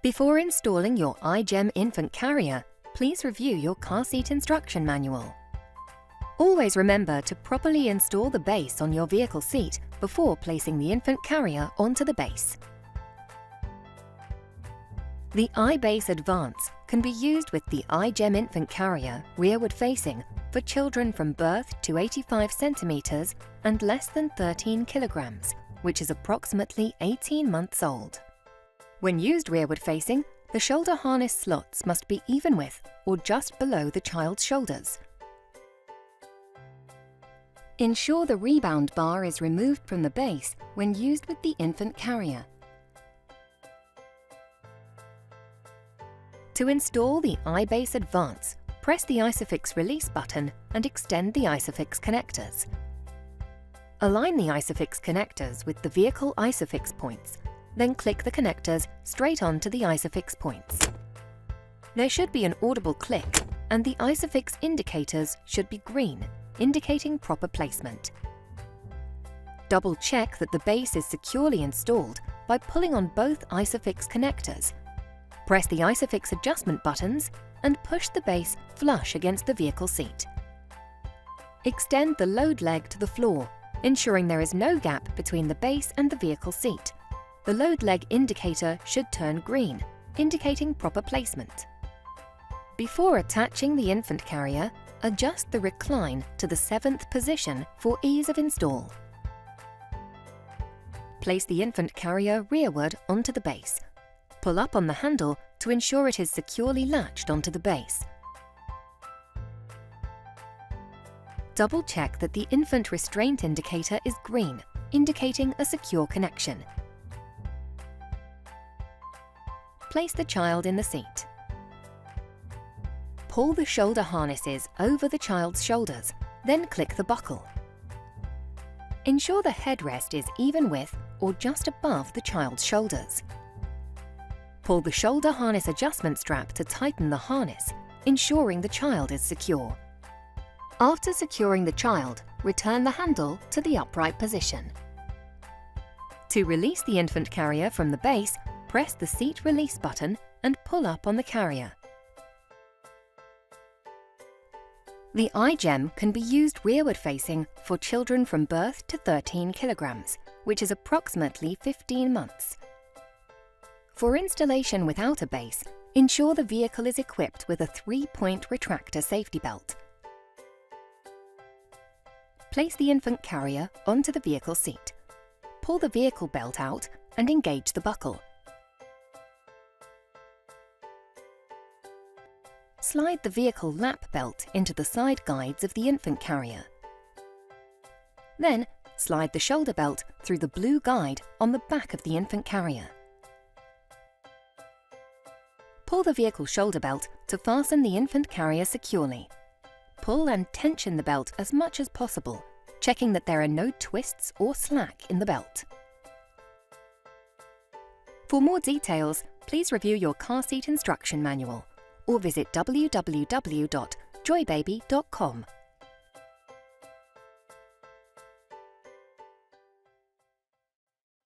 Before installing your i-Gemm infant carrier, please review your car seat instruction manual. Always remember to properly install the base on your vehicle seat before placing the infant carrier onto the base. The i-Base Advance can be used with the i-Gemm infant carrier rearward facing for children from birth to 85 centimeters and less than 13 kilograms, which is approximately 18 months old. When used rearward facing, the shoulder harness slots must be even with or just below the child's shoulders. Ensure the rebound bar is removed from the base when used with the infant carrier. To install the i-Base Advance, press the isofix release button and extend the isofix connectors. Align the isofix connectors with the vehicle isofix points, then click the connectors straight onto the isofix points. There should be an audible click, and the isofix indicators should be green, indicating proper placement. Double check that the base is securely installed by pulling on both isofix connectors. Press the isofix adjustment buttons and push the base flush against the vehicle seat. Extend the load leg to the floor, ensuring there is no gap between the base and the vehicle seat. The load leg indicator should turn green, indicating proper placement. Before attaching the infant carrier, adjust the recline to the 7th position for ease of install. Place the infant carrier rearward onto the base. Pull up on the handle to ensure it is securely latched onto the base. Double check that the infant restraint indicator is green, indicating a secure connection. Place the child in the seat. Pull the shoulder harnesses over the child's shoulders, then click the buckle. Ensure the headrest is even with or just above the child's shoulders. Pull the shoulder harness adjustment strap to tighten the harness, ensuring the child is secure. After securing the child, return the handle to the upright position. To release the infant carrier from the base, press the seat release button and pull up on the carrier. The i-Gemm can be used rearward facing for children from birth to 13 kilograms, which is approximately 15 months. For installation without a base, ensure the vehicle is equipped with a 3-point retractor safety belt. Place the infant carrier onto the vehicle seat. Pull the vehicle belt out and engage the buckle. Slide the vehicle lap belt into the side guides of the infant carrier. Then, slide the shoulder belt through the blue guide on the back of the infant carrier. Pull the vehicle shoulder belt to fasten the infant carrier securely. Pull and tension the belt as much as possible, checking that there are no twists or slack in the belt. For more details, please review your car seat instruction manual or visit www.joybaby.com.